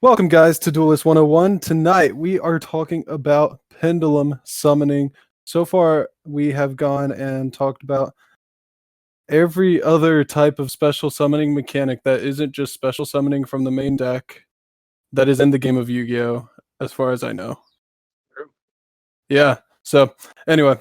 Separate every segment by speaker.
Speaker 1: Welcome, guys, to Duelist 101. Tonight, we are talking about Pendulum Summoning. So far, we have gone and talked about every other type of special summoning mechanic that isn't just special summoning from the main deck that is in the game of Yu-Gi-Oh!, as far as I know.
Speaker 2: True.
Speaker 1: Yeah, so anyway,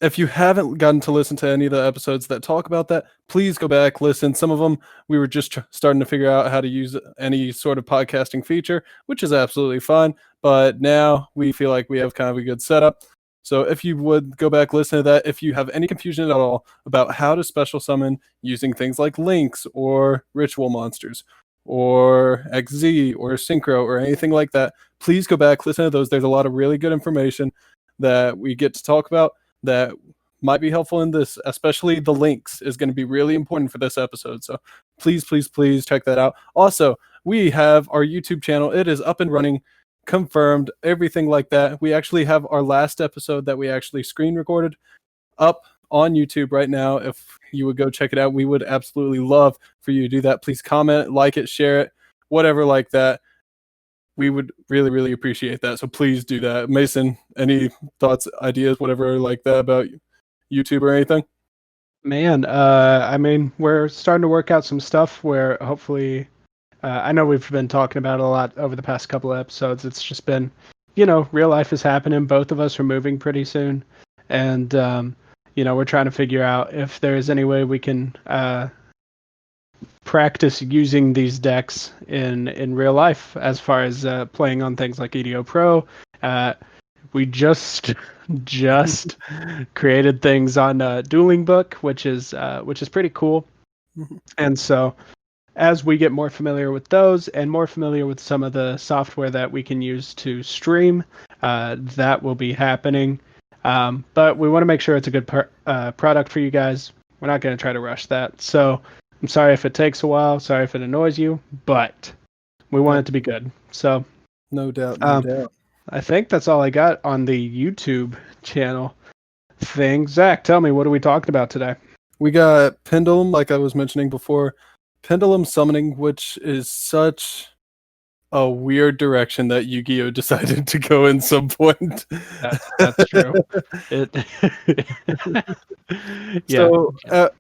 Speaker 1: if you haven't gotten to listen to any of the episodes that talk about that, please go back, listen. Some of them, we were just starting to figure out how to use any sort of podcasting feature, which is absolutely fine. But now we feel like we have kind of a good setup. So if you would go back, listen to that. If you have any confusion at all about how to special summon using things like links or ritual monsters or XZ or Synchro or anything like that, please go back, listen to those. There's a lot of really good information that we get to talk about that might be helpful in this, especially the links is going to be really important for this episode. So please check that out. Also, we have our YouTube channel. It is up and running, confirmed, everything like that. We actually have our last episode that we actually screen recorded up on YouTube right now. If you would go check it out, we would absolutely love for you to do that. Please comment, like it, share it, whatever like that. We would really appreciate that. So please do that. Mason, any thoughts, ideas, whatever like that about YouTube or anything?
Speaker 2: Man, we're starting to work out some stuff where hopefully, I know we've been talking about it a lot over the past couple of episodes. It's just been, real life is happening. Both of us are moving pretty soon. And, we're trying to figure out if there's any way we can practice using these decks in real life as far as playing on things like EDO Pro. We just created things on Dueling Book, which is pretty cool. And so as we get more familiar with those and more familiar with some of the software that we can use to stream, that will be happening. But we want to make sure it's a good product for you guys. We're not going to try to rush that. So I'm sorry if it takes a while. Sorry if it annoys you, but we want it to be good. So
Speaker 1: no doubt.
Speaker 2: I think that's all I got on the YouTube channel thing. Zach, tell me, what are we talking about today?
Speaker 1: We got Pendulum, like I was mentioning before, Pendulum Summoning, which is such a weird direction that Yu-Gi-Oh! Decided to go in some point.
Speaker 2: That's true.
Speaker 1: Yeah. So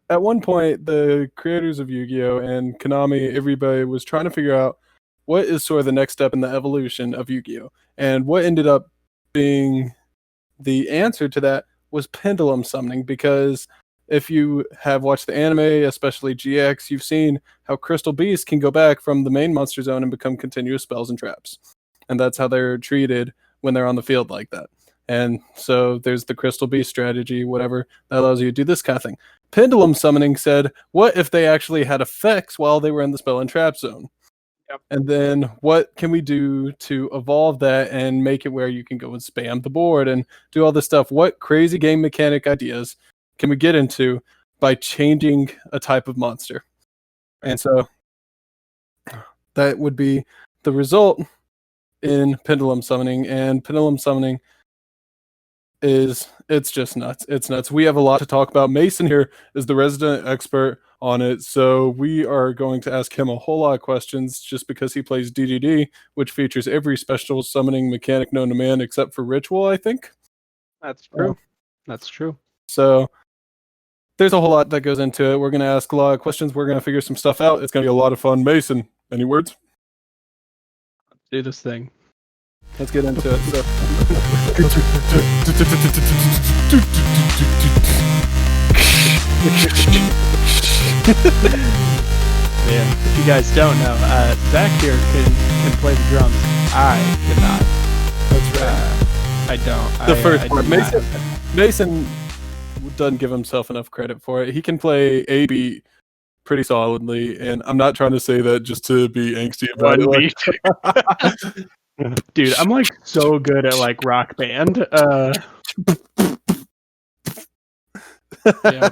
Speaker 1: at one point, the creators of Yu-Gi-Oh! And Konami, everybody was trying to figure out what is sort of the next step in the evolution of Yu-Gi-Oh! And what ended up being the answer to that was Pendulum Summoning, because if you have watched the anime, especially GX, you've seen how Crystal Beasts can go back from the main monster zone and become continuous spells and traps. And that's how they're treated when they're on the field like that. And so there's the Crystal Beast strategy, whatever, that allows you to do this kind of thing. Pendulum Summoning said, what if they actually had effects while they were in the spell and trap zone?
Speaker 2: Yep.
Speaker 1: And then what can we do to evolve that and make it where you can go and spam the board and do all this stuff? What crazy game mechanic ideas can we get into by changing a type of monster? And so that would be the result in Pendulum Summoning. And Pendulum Summoning it's just nuts. It's nuts. We have a lot to talk about. Mason here is the resident expert on it, so we are going to ask him a whole lot of questions just because he plays DDD, which features every special summoning mechanic known to man except for Ritual, I think.
Speaker 2: That's true. That's true.
Speaker 1: So there's a whole lot that goes into it. We're going to ask a lot of questions. We're going to figure some stuff out. It's going to be a lot of fun. Mason, any words?
Speaker 2: Let's do this thing.
Speaker 1: Let's get into it. So.
Speaker 2: Man, if you guys don't know, Zach here can play the drums. I cannot.
Speaker 1: That's right.
Speaker 2: I don't.
Speaker 1: The first part. Mason doesn't give himself enough credit for it. He can play a beat pretty solidly, and I'm not trying to say that just to be angsty about
Speaker 2: it. Dude, I'm like so good at like Rock Band. Yeah.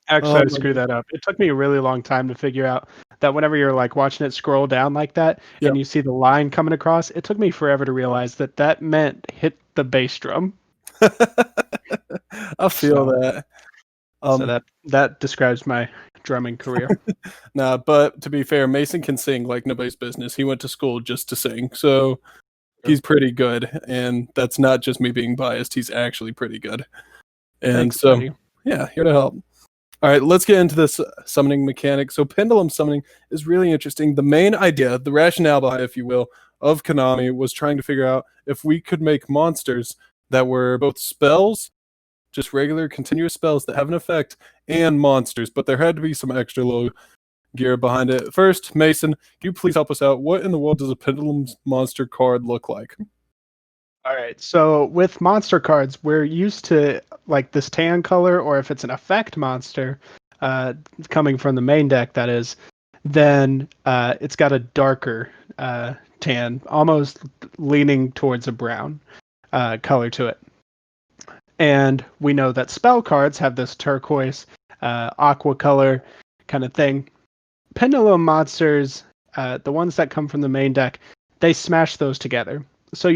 Speaker 2: Actually, I screwed that up. It took me a really long time to figure out that whenever you're like watching it scroll down like that, and you see the line coming across, it took me forever to realize that meant hit the bass drum.
Speaker 1: I feel that.
Speaker 2: So that describes my drumming career.
Speaker 1: Nah, but to be fair, Mason can sing like nobody's business. He went to school just to sing, so he's pretty good. And that's not just me being biased. He's actually pretty good. And
Speaker 2: Thanks,
Speaker 1: so,
Speaker 2: buddy.
Speaker 1: yeah, here to help. All right, let's get into this summoning mechanic. So pendulum summoning is really interesting. The main idea, the rationale behind, if you will, of Konami was trying to figure out if we could make monsters that were both spells, just regular continuous spells that have an effect, and monsters, but there had to be some extra little gear behind it. First, Mason, can you please help us out? What in the world does a pendulum monster card look like?
Speaker 2: All right. So with monster cards, we're used to like this tan color, or if it's an effect monster, coming from the main deck, that is, then it's got a darker tan, almost leaning towards a brown color to it. And we know that spell cards have this turquoise, aqua color kind of thing. Pendulum monsters, the ones that come from the main deck, they smash those together. So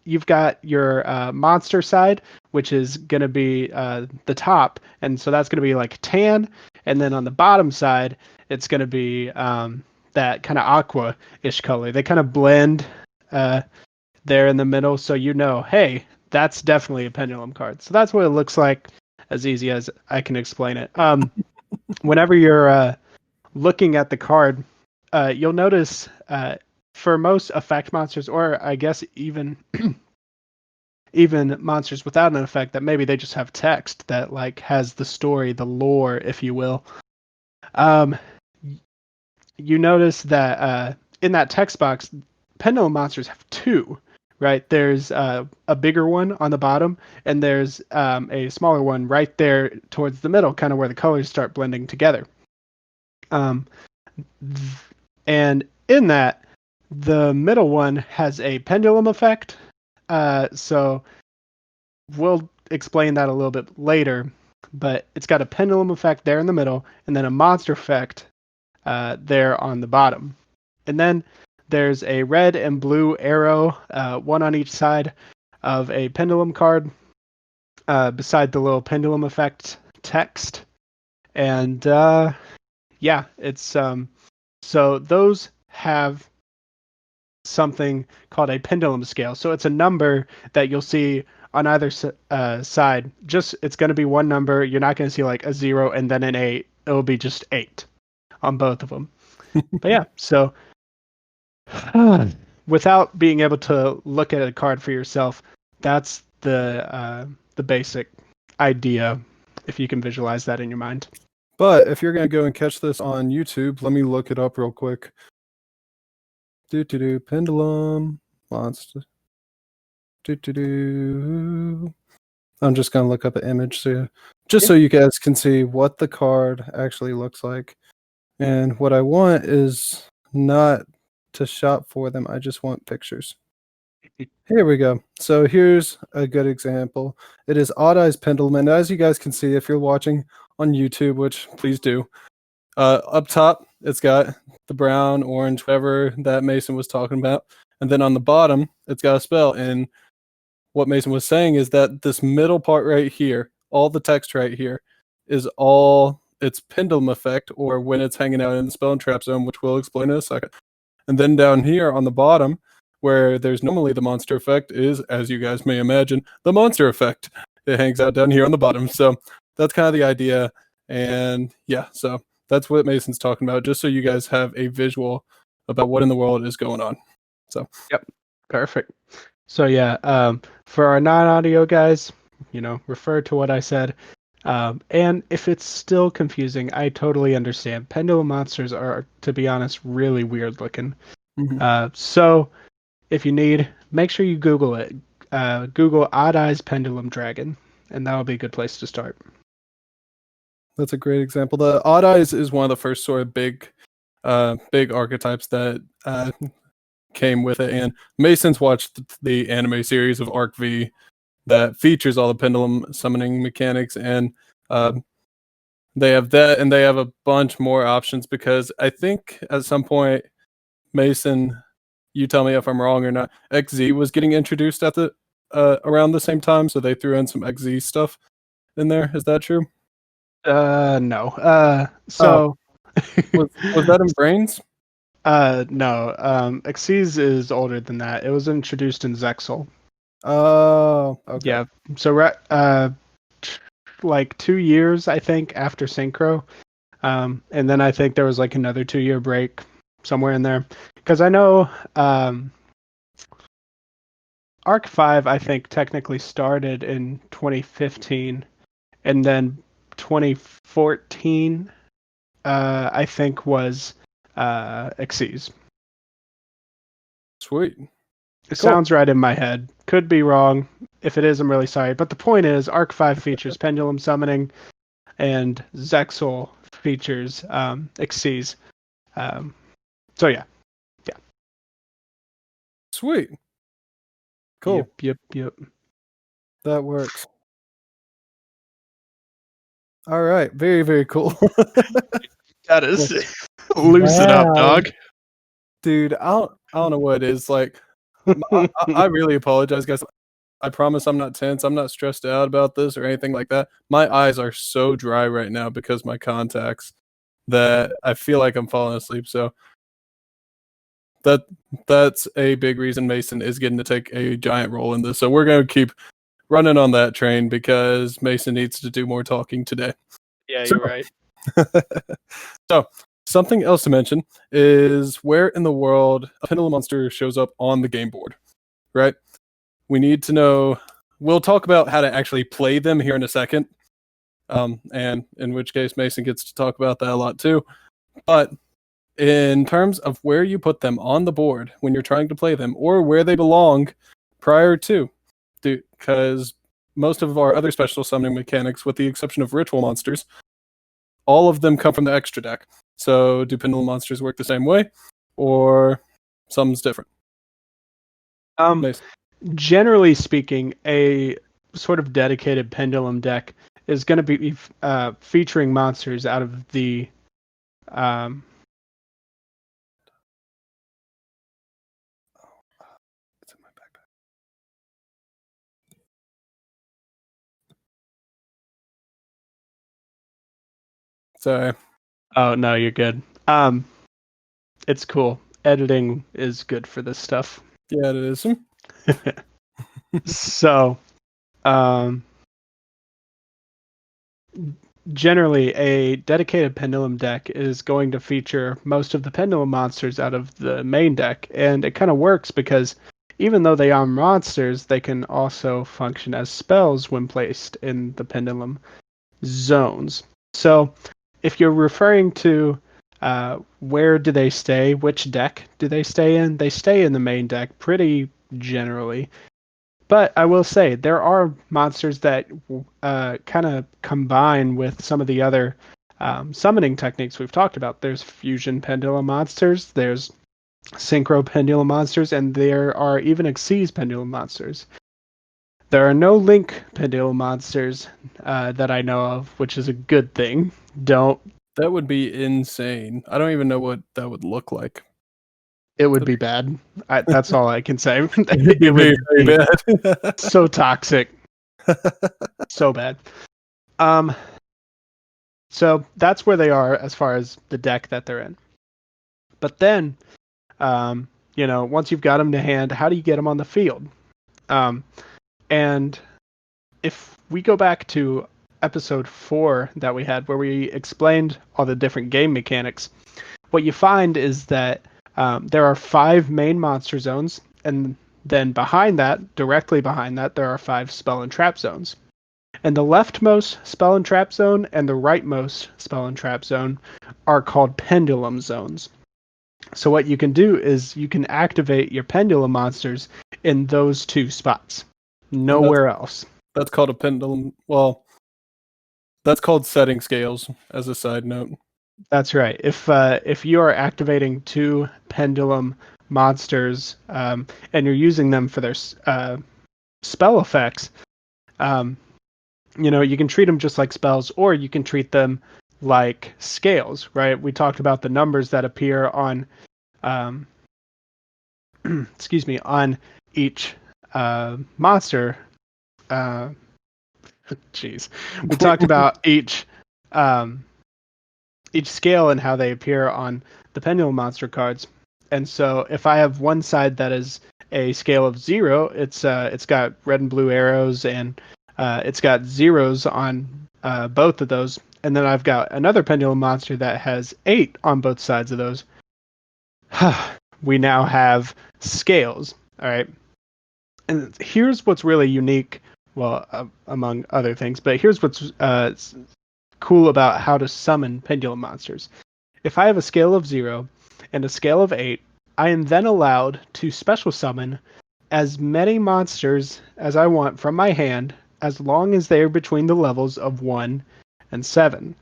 Speaker 2: you've got your monster side, which is going to be the top, and so that's going to be like tan, and then on the bottom side, it's going to be that kind of aqua-ish color. They kind of blend there in the middle, so you know, hey, that's definitely a pendulum card. So that's what it looks like, as easy as I can explain it. Whenever you're looking at the card, you'll notice for most effect monsters, or I guess even even monsters without an effect, that maybe they just have text that like has the story, the lore, if you will. You notice that in that text box, pendulum monsters have two, right? There's a bigger one on the bottom, and there's a smaller one right there towards the middle, kind of where the colors start blending together. And in that, the middle one has a pendulum effect. So we'll explain that a little bit later, but it's got a pendulum effect there in the middle, and then a monster effect there on the bottom. And then there's a red and blue arrow, one on each side of a pendulum card, beside the little pendulum effect text. And yeah, it's so those have something called a pendulum scale. So it's a number that you'll see on either side. Just it's going to be one number. You're not going to see like a 0 and then an 8. It'll be just 8 on both of them. But yeah, so without being able to look at a card for yourself, that's the basic idea, if you can visualize that in your mind.
Speaker 1: But if you're going to go and catch this on YouTube, let me look it up real quick. Pendulum monster. I'm just going to look up an image so you guys can see what the card actually looks like. And what I want is not to shop for them. I just want pictures. Here we go. So here's a good example. It is Odd Eyes Pendulum, and as you guys can see, if you're watching on YouTube, which please do, up top it's got the brown, orange, whatever that Mason was talking about, and then on the bottom it's got a spell. And what Mason was saying is that this middle part right here, all the text right here, is all its pendulum effect, or when it's hanging out in the spell and trap zone, which we'll explain in a second. And then down here on the bottom, where there's normally the monster effect, is, as you guys may imagine, the monster effect. It hangs out down here on the bottom. So that's kind of the idea. And yeah, so that's what Mason's talking about, just so you guys have a visual about what in the world is going on. So
Speaker 2: yep, perfect. So yeah, for our non-audio guys, refer to what I said. And if it's still confusing, I totally understand. Pendulum monsters are, to be honest, really weird looking. Mm-hmm. So if you need, make sure you Google it. Google Odd Eyes Pendulum Dragon, and that'll be a good place to start.
Speaker 1: That's a great example. The Odd Eyes is one of the first sort of big archetypes that came with it. And Mason's watched the anime series of Arc V that features all the pendulum summoning mechanics, and they have that, and they have a bunch more options, because I think at some point, Mason, you tell me if I'm wrong or not, XZ was getting introduced at the around the same time, so they threw in some XZ stuff in there. Is that true?
Speaker 2: No. So
Speaker 1: Was that in Brains?
Speaker 2: No. Xyz is older than that. It was introduced in Zexal.
Speaker 1: Oh, okay.
Speaker 2: Yeah. So like 2 years, I think, after Synchro. And then I think there was like another 2 year break somewhere in there. Because I know Arc 5, I think, technically started in 2015. And then 2014, I think, was Xyz.
Speaker 1: Sweet.
Speaker 2: It
Speaker 1: Cool.
Speaker 2: sounds right in my head. Could be wrong. If it is, I'm really sorry. But the point is, Arc 5 features Pendulum Summoning, and Zexal features Xyz. So yeah.
Speaker 1: Sweet. Cool.
Speaker 2: Yep.
Speaker 1: That works. All right. Very, very cool.
Speaker 2: That is loosen up,
Speaker 1: Wow.
Speaker 2: dog.
Speaker 1: Dude, I don't know what it is. Like, I really apologize, guys. I promise I'm not tense. I'm not stressed out about this or anything like that. My eyes are so dry right now because my contacts that I feel like I'm falling asleep. So that's a big reason Mason is getting to take a giant role in this. So we're going to keep running on that train because Mason needs to do more talking today.
Speaker 2: Yeah,
Speaker 1: So,
Speaker 2: you're right.
Speaker 1: so something else to mention is where in the world a Pendulum monster shows up on the game board, right? We need to know. We'll talk about how to actually play them here in a second, and in which case Mason gets to talk about that a lot too. But in terms of where you put them on the board when you're trying to play them, or where they belong prior to, because most of our other special summoning mechanics, with the exception of ritual monsters, all of them come from the extra deck. So do pendulum monsters work the same way, or some's different? Mason.
Speaker 2: Generally speaking, a sort of dedicated pendulum deck is going to be featuring monsters out of the um,
Speaker 1: It's in my backpack. Sorry.
Speaker 2: oh no, you're good. It's cool. Editing is good for this stuff.
Speaker 1: Yeah, it is.
Speaker 2: So, um, generally, a dedicated pendulum deck is going to feature most of the pendulum monsters out of the main deck, and it kind of works because even though they are monsters, they can also function as spells when placed in the pendulum zones. So, if you're referring to where do they stay, which deck do they stay in? They stay in the main deck pretty generally. But I will say there are monsters that kind of combine with some of the other summoning techniques we've talked about. There's fusion pendulum monsters, there's synchro pendulum monsters, and there are even Xyz pendulum monsters. There are no link pendulum monsters that I know of, which is a good thing. Don't.
Speaker 1: That would be insane. I don't even know what that would look like.
Speaker 2: It would be bad. That's all I can say.
Speaker 1: It'd be
Speaker 2: It would
Speaker 1: very, very
Speaker 2: be
Speaker 1: bad.
Speaker 2: so toxic, so bad. Um, So that's where they are as far as the deck that they're in. But then, once you've got them to hand, how do you get them on the field? And if we go back to episode 4 that we had, where we explained all the different game mechanics, what you find is that there are 5 main monster zones, and then behind that, directly behind that, there are 5 spell and trap zones. And the leftmost spell and trap zone and the rightmost spell and trap zone are called pendulum zones. So what you can do is you can activate your pendulum monsters in those 2 spots. Nowhere else.
Speaker 1: That's called a pendulum. Well, that's called setting scales, as a side note.
Speaker 2: That's right. If you are activating 2 pendulum monsters and you're using them for their spell effects, you can treat them just like spells, or you can treat them like scales, right? We talked about the numbers that appear on, excuse me, on each monster. Jeez, we talked about each each scale and how they appear on the Pendulum Monster cards. And so if I have one side that is a scale of 0, it's got red and blue arrows, and it's got zeros on both of those. And then I've got another Pendulum Monster that has 8 on both sides of those. We now have scales. All right. And here's what's really unique, well, among other things, but here's what's cool about how to summon Pendulum Monsters. If I have a scale of 0 and a scale of 8, I am then allowed to special summon as many monsters as I want from my hand, as long as they are between the levels of 1 and 7.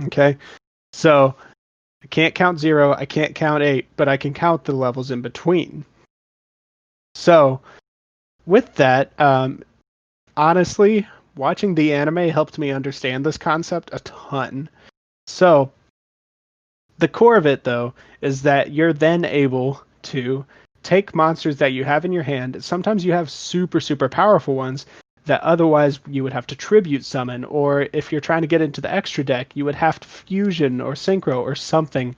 Speaker 2: Okay? So, I can't count 0, I can't count 8, but I can count the levels in between. So, with that, honestly, watching the anime helped me understand this concept a ton. So, the core of it, though, is that you're then able to take monsters that you have in your hand. Sometimes you have super, super powerful ones that otherwise you would have to tribute summon, or if you're trying to get into the extra deck, you would have to fusion or synchro or something.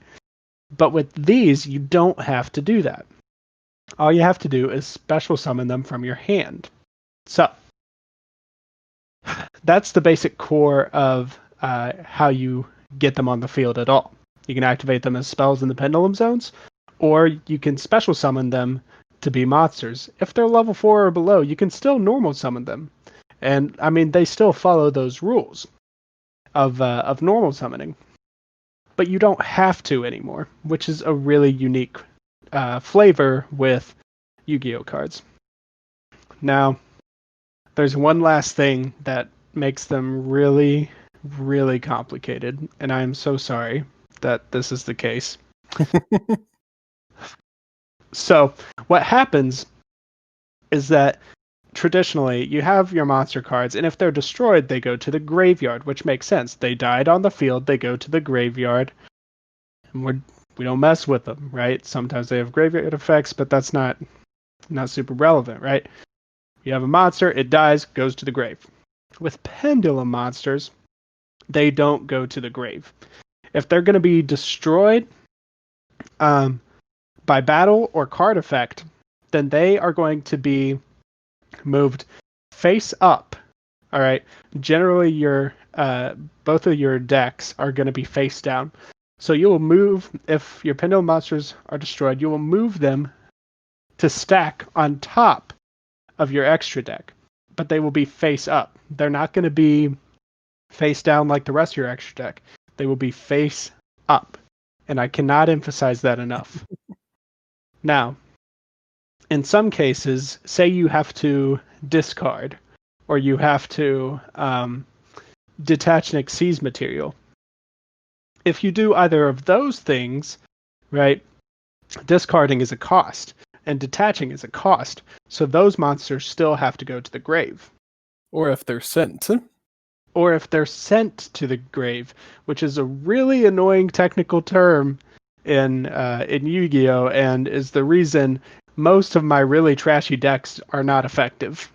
Speaker 2: But with these, you don't have to do that. All you have to do is special summon them from your hand. So, that's the basic core of how you get them on the field at all. You can activate them as spells in the Pendulum Zones, or you can special summon them to be monsters. If they're level 4 or below, you can still normal summon them. And, I mean, they still follow those rules of normal summoning. But you don't have to anymore, which is a really unique flavor with Yu-Gi-Oh cards. Now, there's one last thing that makes them really, really complicated, and I am so sorry that this is the case. So, what happens is that traditionally you have your monster cards, and if they're destroyed, they go to the graveyard, which makes sense. They died on the field, they go to the graveyard, and we don't mess with them, right? Sometimes they have graveyard effects, but that's not super relevant, right? You have a monster, it dies, goes to the grave. With Pendulum Monsters, they don't go to the grave. If they're going to be destroyed by battle or card effect, then they are going to be moved face up. All right. Generally, your both of your decks are going to be face down. So you will move, if your Pendulum Monsters are destroyed, you will move them to stack on top of your extra deck, but they will be face up. They're not going to be face down like the rest of your extra deck. They will be face up, and I cannot emphasize that enough. Now, in some cases, say you have to discard, or you have to detach an Xyz material. If you do either of those things, right, discarding is a cost, and detaching is a cost. So those monsters still have to go to the grave.
Speaker 1: Or if they're sent.
Speaker 2: Or if they're sent to the grave, which is a really annoying technical term in Yu-Gi-Oh! And is the reason most of my really trashy decks are not effective.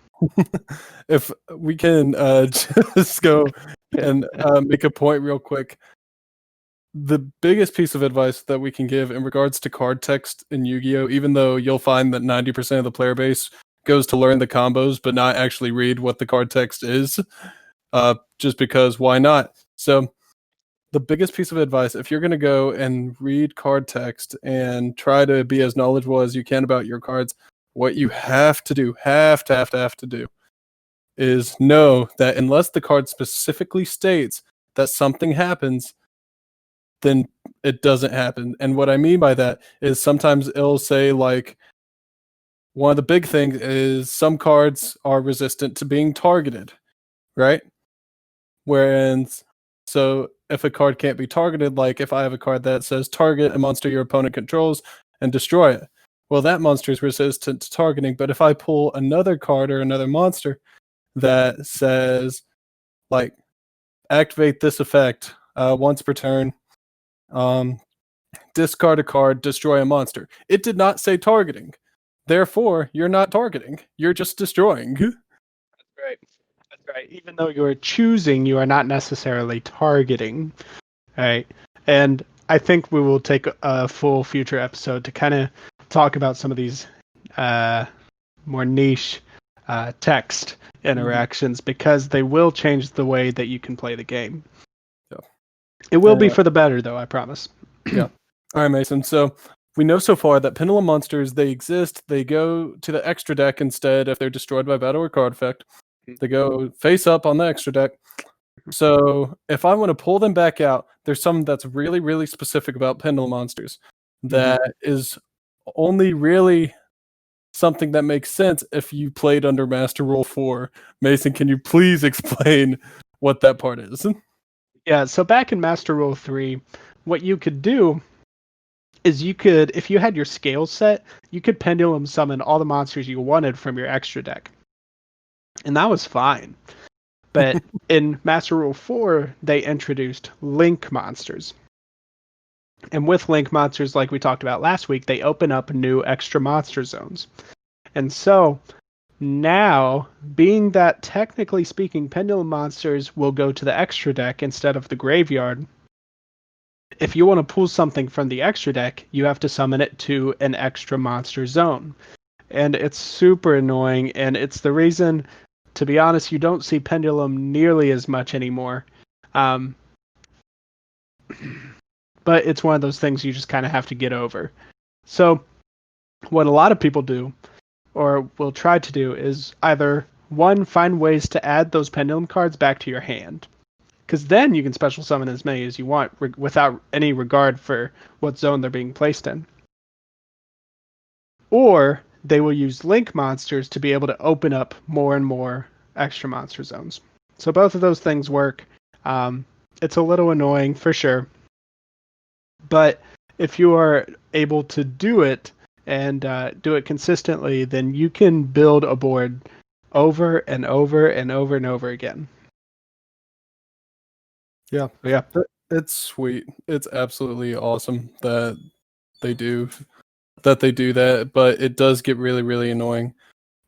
Speaker 1: If we can just go and make a point real quick. The biggest piece of advice that we can give in regards to card text in Yu-Gi-Oh!, even though you'll find that 90% of the player base goes to learn the combos but not actually read what the card text is, just because why not? So the biggest piece of advice, if you're going to go and read card text and try to be as knowledgeable as you can about your cards, what you have to do, have to do, is know that unless the card specifically states that something happens, then it doesn't happen. And what I mean by that is sometimes it'll say, like, one of the big things is some cards are resistant to being targeted, right? Whereas, so if a card can't be targeted, like if I have a card that says target a monster your opponent controls and destroy it, well, that monster is resistant to targeting. But if I pull another card or another monster that says, like, activate this effect once per turn, discard a card, destroy a monster. It did not say targeting. Therefore, you're not targeting. You're just destroying.
Speaker 2: That's right. That's right. Even though you're choosing, you are not necessarily targeting. Right. And I think we will take a full future episode to kind of talk about some of these more niche text interactions because they will change the way that you can play the game.
Speaker 1: Yeah.
Speaker 2: It will be for the better, though, I promise.
Speaker 1: Yeah. All right, Mason. So we know so far that Pendulum monsters, they exist. They go to the extra deck instead if they're destroyed by battle or card effect. They go face up on the extra deck. So if I want to pull them back out, there's something that's really, really specific about Pendulum monsters that is only really something that makes sense if you played under Master Rule 4. Mason, can you please explain what that part is?
Speaker 2: Yeah, so back in Master Rule 3, what you could do is you could, if you had your scale set, you could Pendulum summon all the monsters you wanted from your extra deck. And that was fine. But in Master Rule 4, they introduced Link monsters. And with Link monsters, like we talked about last week, they open up new extra monster zones. And so now, being that technically speaking, Pendulum monsters will go to the extra deck instead of the graveyard, if you want to pull something from the extra deck, you have to summon it to an extra monster zone. And it's super annoying, and it's the reason, to be honest, you don't see Pendulum nearly as much anymore. But it's one of those things you just kind of have to get over. So what a lot of people do, or will try to do, is either, one, find ways to add those Pendulum cards back to your hand. Because then you can special summon as many as you want without any regard for what zone they're being placed in. Or they will use Link monsters to be able to open up more and more extra monster zones. So both of those things work. It's a little annoying for sure. But if you are able to do it and do it consistently, then you can build a board over and over and over and over again.
Speaker 1: Yeah. It's sweet. It's absolutely awesome that they do that, but it does get really, really annoying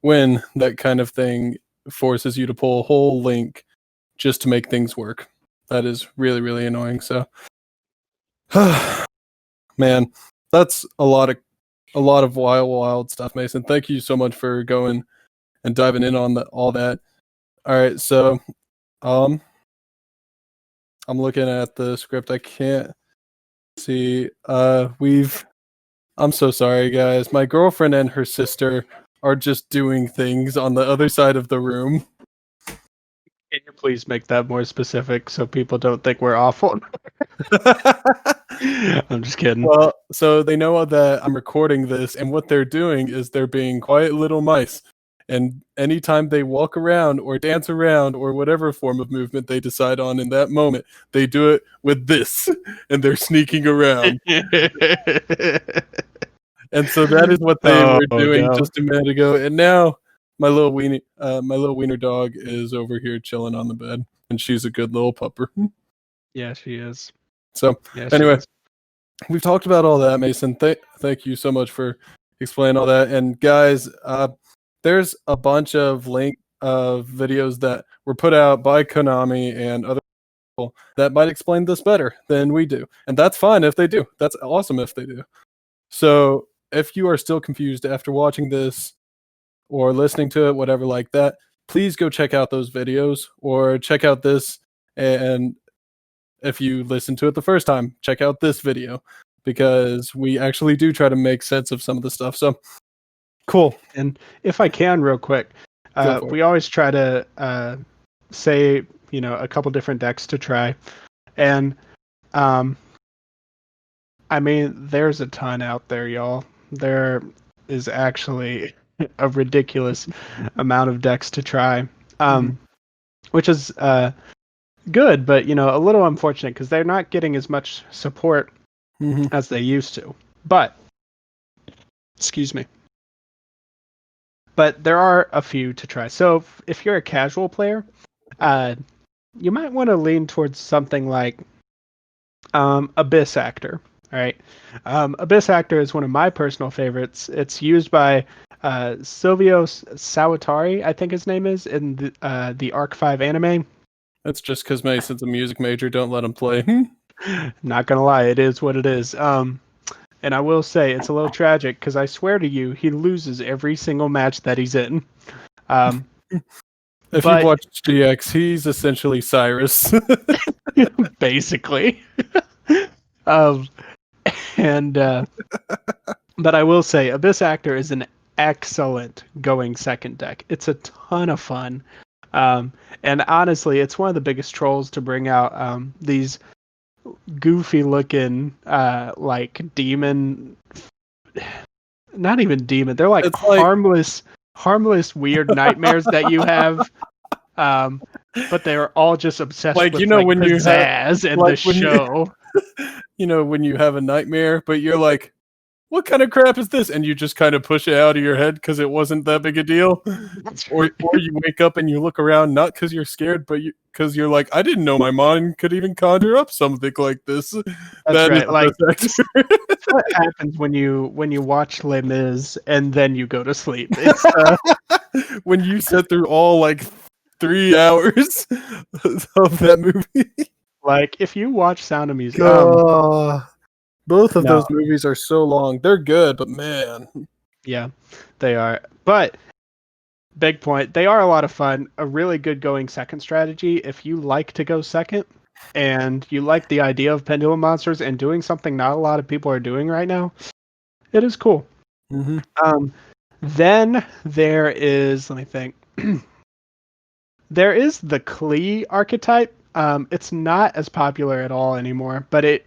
Speaker 1: when that kind of thing forces you to pull a whole link just to make things work. That is really, really annoying. So man, that's a lot of wild stuff, Mason. Thank you so much for going and diving in on all that. All right, so I'm looking at the script. I can't see. I'm so sorry, guys. My girlfriend and her sister are just doing things on the other side of the room.
Speaker 2: Can you please make that more specific so people don't think we're awful? I'm just kidding.
Speaker 1: Well, so they know that I'm recording this, and what they're doing is they're being quiet little mice. And anytime they walk around or dance around or whatever form of movement they decide on in that moment, they do it with this, and they're sneaking around. And so that is what they were doing just a minute ago. And now my little wiener dog is over here chilling on the bed, and she's a good little pupper.
Speaker 2: Yeah, she is.
Speaker 1: So anyway, we've talked about all that, Mason. Thank you so much for explaining all that. And guys, there's a bunch of videos that were put out by Konami and other people that might explain this better than we do. And that's fine if they do. That's awesome if they do. So if you are still confused after watching this or listening to it, whatever like that, please go check out those videos or check out this. And if you listen to it the first time, check out this video because we actually do try to make sense of some of the stuff. So cool.
Speaker 2: And if I can, real quick, we always try to say, a couple different decks to try. And I mean, there's a ton out there, y'all. There is actually a ridiculous amount of decks to try, which is good, but a little unfortunate because they're not getting as much support as they used to. But, excuse me. But there are a few to try. So if you're a casual player, you might want to lean towards something like Abyss Actor. All right, Abyss Actor is one of my personal favorites. It's used by Silvio Sawatari, I think his name is, in the Arc 5 anime.
Speaker 1: That's just because Mason's a music major. Don't let him play.
Speaker 2: Not gonna lie, it is what it is. And I will say it's a little tragic because I swear to you, he loses every single match that he's in. Um,
Speaker 1: If you've
Speaker 2: but
Speaker 1: watched GX, he's essentially Cyrus.
Speaker 2: basically, um, and but I will say, Abyss Actor is an excellent going second deck. It's a ton of fun. Um, and honestly, it's one of the biggest trolls to bring out these goofy looking like demon, not even demon, they're like
Speaker 1: It's like
Speaker 2: harmless weird nightmares that you have, um but they're all just obsessed with like
Speaker 1: when you have
Speaker 2: pizzazz and the
Speaker 1: like when you
Speaker 2: show.
Speaker 1: when you have a nightmare, but you're like, what kind of crap is this? And you just kind of push it out of your head because it wasn't that big a deal. Or you wake up and you look around, not because you're scared, but because you're like, I didn't know my mind could even conjure up something like this.
Speaker 2: That's right. Like
Speaker 1: That's
Speaker 2: what happens when you watch Les Mis and then you go to sleep. It's
Speaker 1: when you sit through all like 3 hours of that movie.
Speaker 2: like if you watch Sound of Music.
Speaker 1: Both of
Speaker 2: No.
Speaker 1: those movies are so long. They're good, but man.
Speaker 2: Yeah, they are. But big point, they are a lot of fun. A really good going second strategy. If you like to go second and you like the idea of pendulum monsters and doing something not a lot of people are doing right now, it is cool.
Speaker 1: Mm-hmm.
Speaker 2: Then there is, let me think. There is the Klee archetype. It's not as popular at all anymore, but it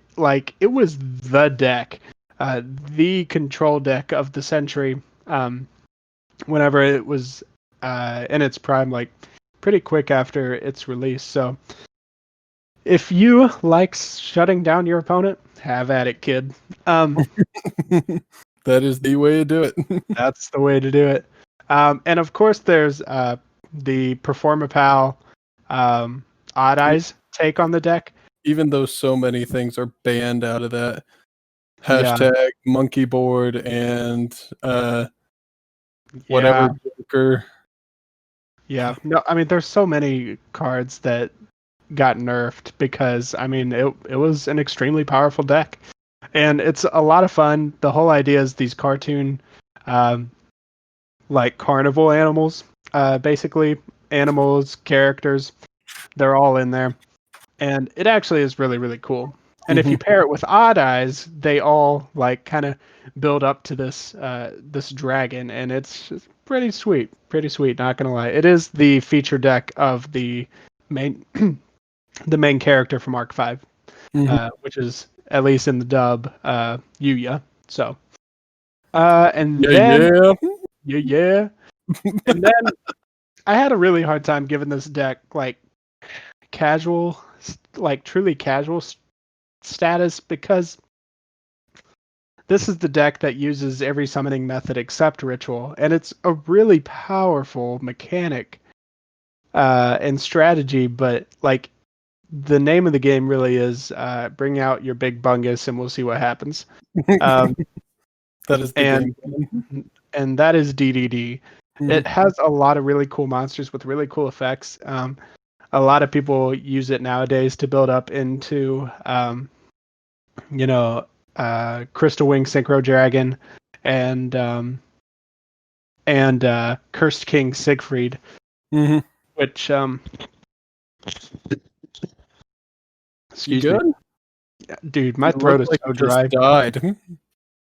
Speaker 2: was the deck, the control deck of the century. Whenever it was in its prime, like pretty quick after its release. So if you like shutting down your opponent, have at it, kid.
Speaker 1: That is the way to do it.
Speaker 2: That's the way to do it. And of course, there's the Performapal Odd Eyes take on the deck.
Speaker 1: Even though so many things are banned out of that. Hashtag monkey board and whatever Joker.
Speaker 2: Yeah. No, I mean, there's so many cards that got nerfed because, I mean, it was an extremely powerful deck. And it's a lot of fun. The whole idea is these cartoon, like carnival animals, basically animals, characters, they're all in there. And it actually is really, really cool. And if you pair it with Odd Eyes, they all like kind of build up to this this dragon, and it's just pretty sweet. Pretty sweet, not gonna lie. It is the feature deck of the main the main character from Arc 5, which is at least in the dub, Yuya. So and then yeah. And then I had a really hard time giving this deck like casual, like truly casual status because this is the deck that uses every summoning method except ritual, and it's a really powerful mechanic and strategy. But like the name of the game really is bring out your big bungus and we'll see what happens.
Speaker 1: That is the game.
Speaker 2: And that is DDD. It has a lot of really cool monsters with really cool effects. A lot of people use it nowadays to build up into, Crystal Wing Synchro Dragon and Cursed King Siegfried, which excuse
Speaker 1: me,
Speaker 2: dude, my throat is so dry.
Speaker 1: Just died.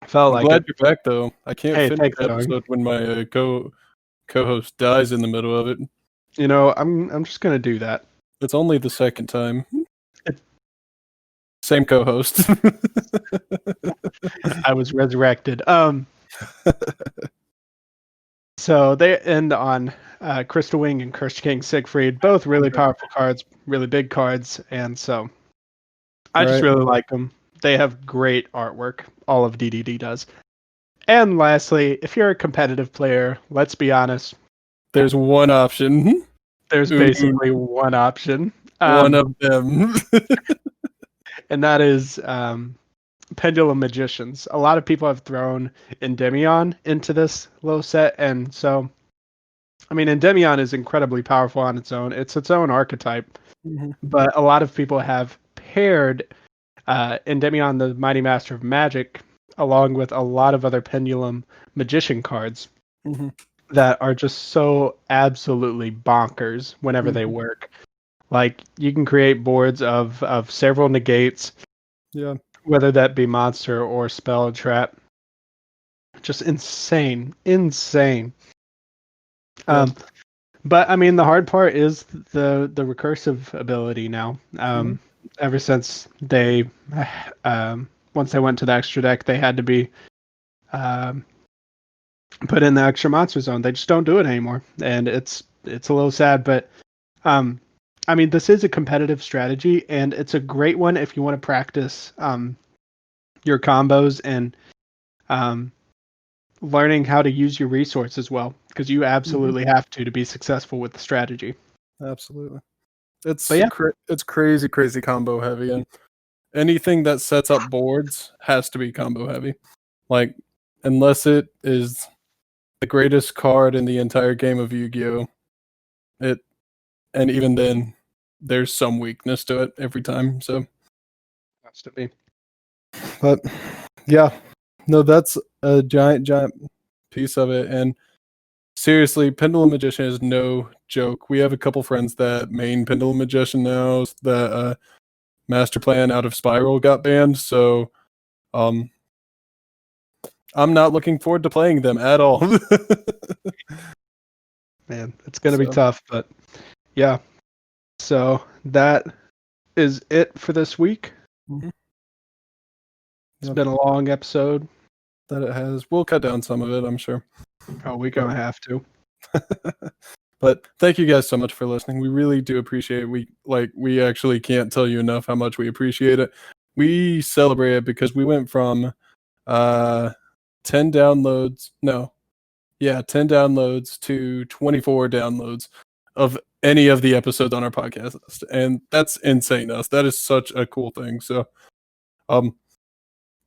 Speaker 2: Felt
Speaker 1: I'm glad you're back though. I can't finish the episode when my co-host dies in the middle of it.
Speaker 2: You know, I'm just gonna do that.
Speaker 1: It's only the second time. Same co-host.
Speaker 2: I was resurrected. So they end on Crystal Wing and Cursed King Siegfried, both really powerful cards, really big cards, and so I just really like them. They have great artwork. All of DDD does. And lastly, if you're a competitive player, let's be honest.
Speaker 1: There's one option.
Speaker 2: There's basically one option.
Speaker 1: One of them.
Speaker 2: And that is Pendulum Magicians. A lot of people have thrown Endymion into this little set, and so, I mean, Endymion is incredibly powerful on its own. It's its own archetype, but a lot of people have paired Endymion, the Mighty Master of Magic, along with a lot of other Pendulum Magician cards
Speaker 1: Mm-hmm.
Speaker 2: that are just so absolutely bonkers whenever they work. Like, you can create boards of several negates,
Speaker 1: Yeah.
Speaker 2: whether that be monster or spell trap. Just insane.
Speaker 1: Yeah.
Speaker 2: But I mean, the hard part is the recursive ability now. Ever since they, once they went to the extra deck, they had to be um, put in the extra monster zone. They just don't do it anymore, and it's a little sad. But I mean, this is a competitive strategy, and it's a great one if you want to practice your combos and learning how to use your resources well, because you absolutely have to be successful with the strategy.
Speaker 1: Absolutely.
Speaker 2: But
Speaker 1: It's
Speaker 2: yeah,
Speaker 1: it's crazy combo heavy, and anything that sets up boards has to be combo heavy. Like, unless it is the greatest card in the entire game of Yu-Gi-Oh, and even then, there's some weakness to it every time. So,
Speaker 2: has to be.
Speaker 1: but yeah, no, that's a giant piece of it. And seriously, Pendulum Magician is no joke. We have a couple friends that main Pendulum Magician now. That Master Plan out of Spiral got banned, so I'm not looking forward to playing them at all.
Speaker 2: Man, it's gonna be tough, but yeah. So that is it for this week. It's been a long episode.
Speaker 1: That it has. We'll cut down some of it, I'm sure.
Speaker 2: Oh, we're gonna have to.
Speaker 1: But thank you guys so much for listening. We really do appreciate it. We actually can't tell you enough how much we appreciate it. We celebrate it because we went from 10 downloads. No. Yeah, 10 downloads to 24 downloads of any of the episodes on our podcast. And that's insane to us. That is such a cool thing. So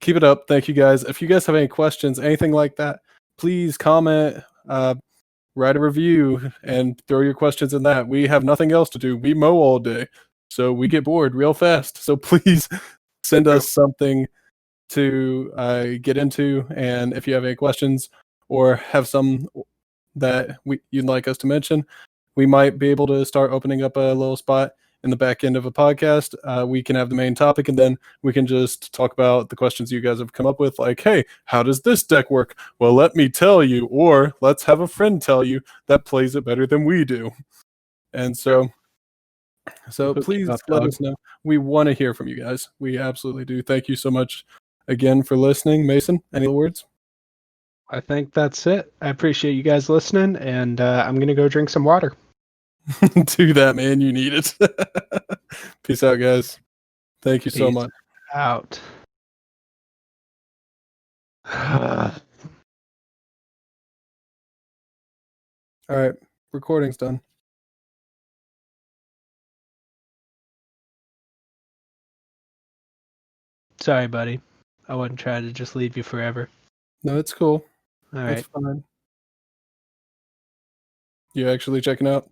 Speaker 1: keep it up. Thank you guys. If you guys have any questions, anything like that, please comment, write a review, and throw your questions in that. We have nothing else to do. We mow all day, so we get bored real fast. So please send us something to get into. And if you have any questions or have some that you'd like us to mention, we might be able to start opening up a little spot in the back end of a podcast. We can have the main topic, and then we can just talk about the questions you guys have come up with, like, hey, how does this deck work? Well, let me tell you, or let's have a friend tell you that plays it better than we do. And so please let us know. We want to hear from you guys. We absolutely do. Thank you so much again for listening. Mason, any words?
Speaker 2: I think that's it. I appreciate you guys listening, and I'm going to go drink some water.
Speaker 1: Do that, man. You need it. Peace out, guys. Thank you so much.
Speaker 2: Out.
Speaker 1: All right. Recording's done.
Speaker 2: Sorry, buddy. I wasn't trying to just leave you forever.
Speaker 1: No, it's cool.
Speaker 2: All right.
Speaker 1: It's fine. You actually checking out?